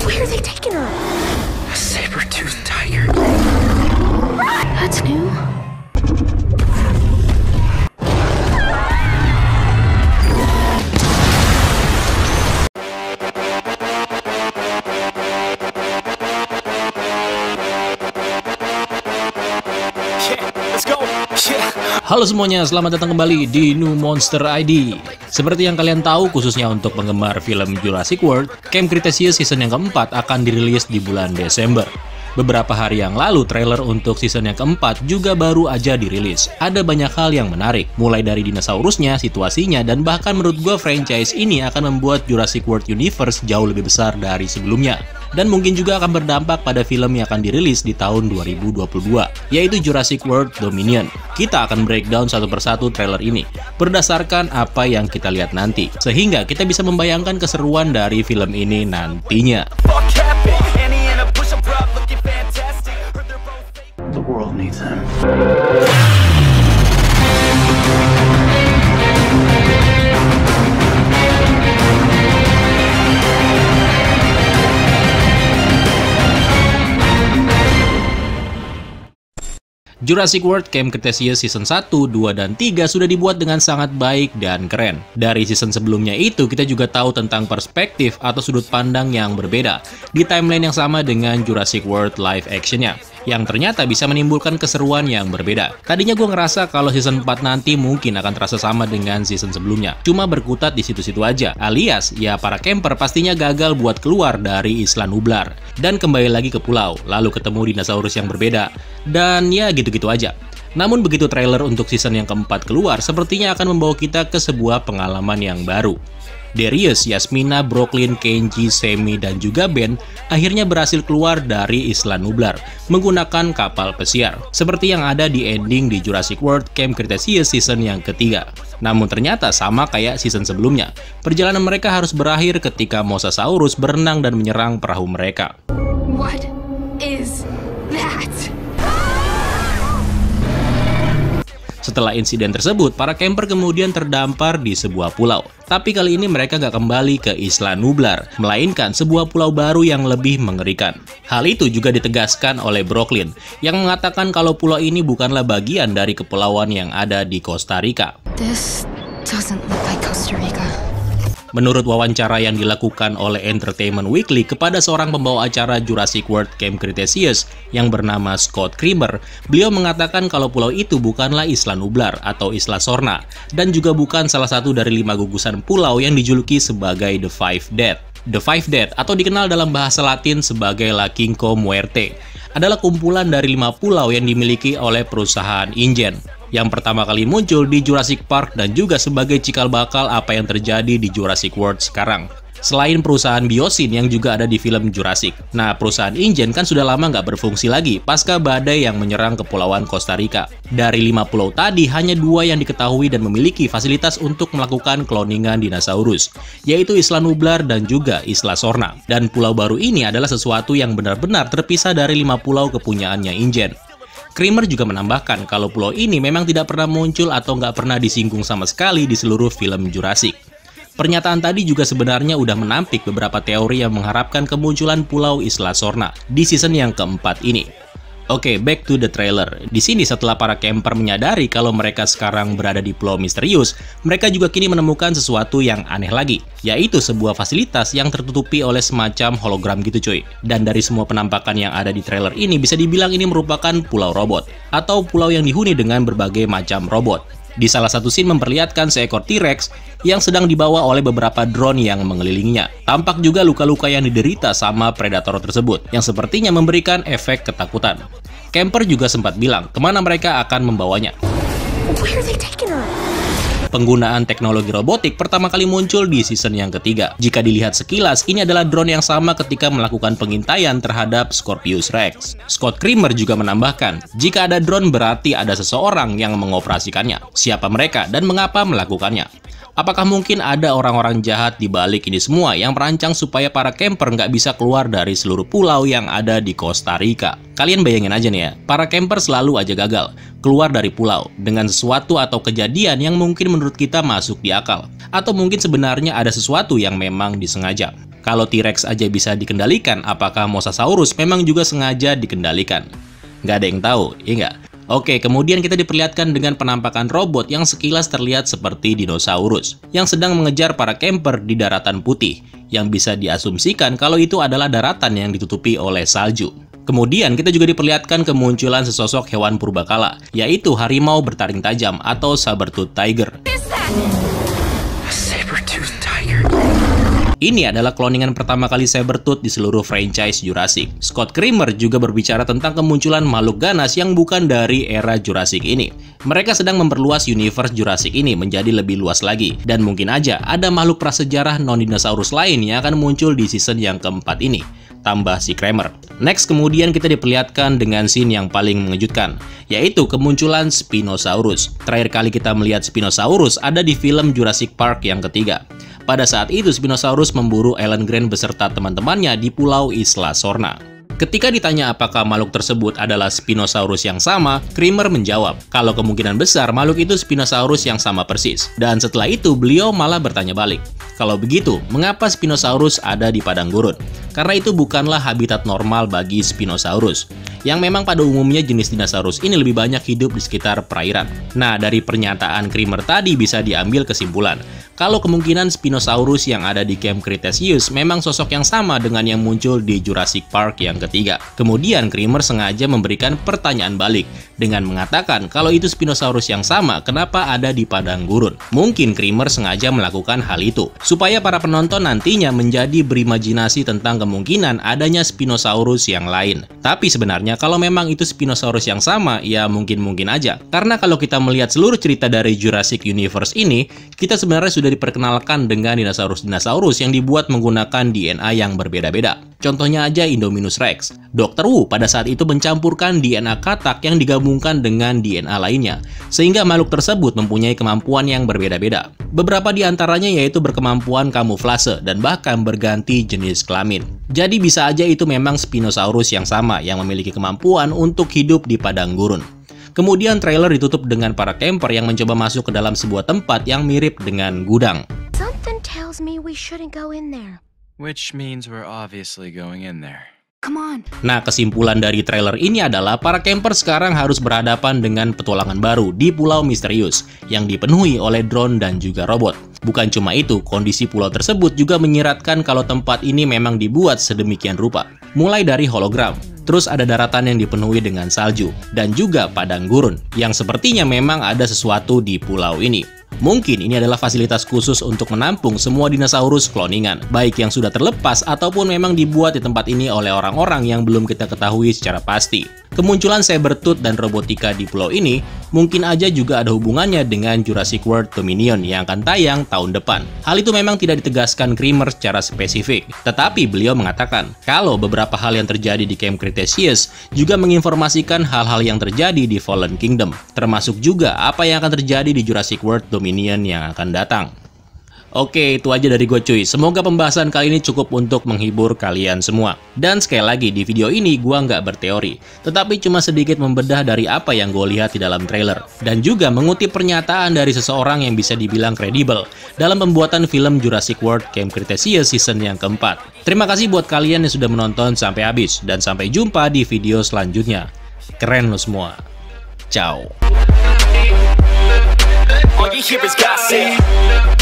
Where are they taking her? A saber-toothed tiger. That's new. Halo semuanya, selamat datang kembali di New Monster ID. Seperti yang kalian tahu, khususnya untuk penggemar film Jurassic World, Camp Cretaceous season yang keempat akan dirilis di bulan Desember. Beberapa hari yang lalu, trailer untuk season yang keempat juga baru aja dirilis. Ada banyak hal yang menarik, mulai dari dinosaurusnya, situasinya, dan bahkan menurut gue franchise ini akan membuat Jurassic World Universe jauh lebih besar dari sebelumnya. Dan mungkin juga akan berdampak pada film yang akan dirilis di tahun 2022, yaitu Jurassic World Dominion. Kita akan breakdown satu persatu trailer ini, berdasarkan apa yang kita lihat nanti, sehingga kita bisa membayangkan keseruan dari film ini nantinya. The world needs him. Jurassic World Camp Cretaceous Season 1, 2, dan 3 sudah dibuat dengan sangat baik dan keren. Dari season sebelumnya itu, kita juga tahu tentang perspektif atau sudut pandang yang berbeda di timeline yang sama dengan Jurassic World live actionnya, yang ternyata bisa menimbulkan keseruan yang berbeda. Tadinya gue ngerasa kalau season 4 nanti mungkin akan terasa sama dengan season sebelumnya, cuma berkutat di situ-situ aja, alias ya para camper pastinya gagal buat keluar dari Isla Nublar dan kembali lagi ke pulau, lalu ketemu dinosaurus yang berbeda, dan ya gitu-gitu aja. Namun begitu trailer untuk season yang keempat keluar, sepertinya akan membawa kita ke sebuah pengalaman yang baru. Darius, Yasmina, Brooklyn, Kenji, Sammy, dan juga Ben akhirnya berhasil keluar dari Isla Nublar menggunakan kapal pesiar, seperti yang ada di ending di Jurassic World Camp Cretaceous season yang ketiga. Namun ternyata sama kayak season sebelumnya, perjalanan mereka harus berakhir ketika Mosasaurus berenang dan menyerang perahu mereka. What is that? Setelah insiden tersebut, para camper kemudian terdampar di sebuah pulau. Tapi kali ini mereka gak kembali ke Isla Nublar, melainkan sebuah pulau baru yang lebih mengerikan. Hal itu juga ditegaskan oleh Brooklyn, yang mengatakan kalau pulau ini bukanlah bagian dari kepulauan yang ada di Costa Rica. This doesn't look like Costa Rica. Menurut wawancara yang dilakukan oleh Entertainment Weekly kepada seorang pembawa acara Jurassic World Camp Cretaceous yang bernama Scott Creamer, beliau mengatakan kalau pulau itu bukanlah Isla Nublar atau Isla Sorna, dan juga bukan salah satu dari 5 gugusan pulau yang dijuluki sebagai The Five Dead. The Five Dead, atau dikenal dalam bahasa Latin sebagai La Cinco Muerte, adalah kumpulan dari 5 pulau yang dimiliki oleh perusahaan InGen, yang pertama kali muncul di Jurassic Park dan juga sebagai cikal bakal apa yang terjadi di Jurassic World sekarang. Selain perusahaan Biosyn yang juga ada di film Jurassic. Nah, perusahaan InGen kan sudah lama nggak berfungsi lagi pasca badai yang menyerang kepulauan Costa Rica. Dari 5 pulau tadi, hanya 2 yang diketahui dan memiliki fasilitas untuk melakukan kloningan dinosaurus, yaitu Isla Nublar dan juga Isla Sorna. Dan pulau baru ini adalah sesuatu yang benar-benar terpisah dari 5 pulau kepunyaannya InGen. Creamer juga menambahkan kalau pulau ini memang tidak pernah muncul atau nggak pernah disinggung sama sekali di seluruh film Jurassic. Pernyataan tadi juga sebenarnya udah menampik beberapa teori yang mengharapkan kemunculan Pulau Isla Sorna di season yang keempat ini. Oke, back to the trailer. Di sini setelah para camper menyadari kalau mereka sekarang berada di pulau misterius, mereka juga kini menemukan sesuatu yang aneh lagi, yaitu sebuah fasilitas yang tertutupi oleh semacam hologram gitu cuy. Dan dari semua penampakan yang ada di trailer ini bisa dibilang ini merupakan pulau robot, atau pulau yang dihuni dengan berbagai macam robot. Di salah satu scene memperlihatkan seekor T-Rex yang sedang dibawa oleh beberapa drone yang mengelilinginya. Tampak juga luka-luka yang diderita sama predator tersebut, yang sepertinya memberikan efek ketakutan. Camper juga sempat bilang kemana mereka akan membawanya. Where are they taking her? Penggunaan teknologi robotik pertama kali muncul di season yang ketiga. Jika dilihat sekilas, ini adalah drone yang sama ketika melakukan pengintaian terhadap Scorpius Rex. Scott Creamer juga menambahkan, jika ada drone berarti ada seseorang yang mengoperasikannya. Siapa mereka dan mengapa melakukannya? Apakah mungkin ada orang-orang jahat di balik ini semua yang merancang supaya para camper nggak bisa keluar dari seluruh pulau yang ada di Costa Rica? Kalian bayangin aja nih ya, para camper selalu aja gagal keluar dari pulau dengan sesuatu atau kejadian yang mungkin menurut kita masuk di akal. Atau mungkin sebenarnya ada sesuatu yang memang disengaja. Kalau T-Rex aja bisa dikendalikan, apakah Mosasaurus memang juga sengaja dikendalikan? Nggak ada yang tahu, iya nggak? Oke, kemudian kita diperlihatkan dengan penampakan robot yang sekilas terlihat seperti dinosaurus yang sedang mengejar para camper di daratan putih, yang bisa diasumsikan kalau itu adalah daratan yang ditutupi oleh salju. Kemudian kita juga diperlihatkan kemunculan sesosok hewan purbakala, yaitu harimau bertaring tajam atau saber-tooth tiger. Saber-tooth tiger. Ini adalah cloningan pertama kali Sabertooth di seluruh franchise Jurassic. Scott Creamer juga berbicara tentang kemunculan makhluk ganas yang bukan dari era Jurassic ini. Mereka sedang memperluas universe Jurassic ini menjadi lebih luas lagi, dan mungkin aja ada makhluk prasejarah non-dinosaurus lain yang akan muncul di season yang keempat ini. Tambah si Creamer. Next, kemudian kita diperlihatkan dengan scene yang paling mengejutkan, yaitu kemunculan Spinosaurus. Terakhir kali kita melihat Spinosaurus ada di film Jurassic Park yang ketiga. Pada saat itu, Spinosaurus memburu Alan Grant beserta teman-temannya di Pulau Isla Sorna. Ketika ditanya apakah makhluk tersebut adalah Spinosaurus yang sama, Creamer menjawab kalau kemungkinan besar makhluk itu Spinosaurus yang sama persis. Dan setelah itu, beliau malah bertanya balik. Kalau begitu, mengapa Spinosaurus ada di padang gurun? Karena itu bukanlah habitat normal bagi Spinosaurus, yang memang pada umumnya jenis dinosaurus ini lebih banyak hidup di sekitar perairan. Nah, dari pernyataan Creamer tadi bisa diambil kesimpulan kalau kemungkinan Spinosaurus yang ada di Camp Cretaceous memang sosok yang sama dengan yang muncul di Jurassic Park yang ketiga. Kemudian Creamer sengaja memberikan pertanyaan balik dengan mengatakan kalau itu Spinosaurus yang sama, kenapa ada di padang gurun? Mungkin Creamer sengaja melakukan hal itu supaya para penonton nantinya menjadi berimajinasi tentang kemungkinan adanya Spinosaurus yang lain. Tapi sebenarnya kalau memang itu Spinosaurus yang sama, ya mungkin-mungkin aja. Karena kalau kita melihat seluruh cerita dari Jurassic Universe ini, kita sebenarnya sudah diperkenalkan dengan dinosaurus-dinosaurus yang dibuat menggunakan DNA yang berbeda-beda. Contohnya aja Indominus Rex. Dr. Wu pada saat itu mencampurkan DNA katak yang digabungkan dengan DNA lainnya, sehingga makhluk tersebut mempunyai kemampuan yang berbeda-beda. Beberapa di antaranya yaitu berkemampuan kamuflase dan bahkan berganti jenis kelamin. Jadi bisa aja itu memang Spinosaurus yang sama yang memiliki kemampuan untuk hidup di padang gurun. Kemudian trailer ditutup dengan para camper yang mencoba masuk ke dalam sebuah tempat yang mirip dengan gudang. Something tells me we shouldn't go in there. Which means we're obviously going in there. Come on. Nah, kesimpulan dari trailer ini adalah para camper sekarang harus berhadapan dengan petualangan baru di Pulau Misterius yang dipenuhi oleh drone dan juga robot. Bukan cuma itu, kondisi pulau tersebut juga menyiratkan kalau tempat ini memang dibuat sedemikian rupa. Mulai dari hologram, terus ada daratan yang dipenuhi dengan salju, dan juga padang gurun, yang sepertinya memang ada sesuatu di pulau ini. Mungkin ini adalah fasilitas khusus untuk menampung semua dinosaurus kloningan, baik yang sudah terlepas ataupun memang dibuat di tempat ini oleh orang-orang yang belum kita ketahui secara pasti. Kemunculan Sabertooth dan robotika di pulau ini mungkin aja juga ada hubungannya dengan Jurassic World Dominion yang akan tayang tahun depan. Hal itu memang tidak ditegaskan Creamer secara spesifik, tetapi beliau mengatakan kalau beberapa hal yang terjadi di Camp Cretaceous juga menginformasikan hal-hal yang terjadi di Fallen Kingdom, termasuk juga apa yang akan terjadi di Jurassic World Dominion yang akan datang. Oke, itu aja dari gue cuy. Semoga pembahasan kali ini cukup untuk menghibur kalian semua. Dan sekali lagi, di video ini gue nggak berteori, tetapi cuma sedikit membedah dari apa yang gue lihat di dalam trailer. Dan juga mengutip pernyataan dari seseorang yang bisa dibilang kredibel dalam pembuatan film Jurassic World Camp Cretaceous season yang keempat. Terima kasih buat kalian yang sudah menonton sampai habis. Dan sampai jumpa di video selanjutnya. Keren lo semua. Ciao. All you hear is gossip.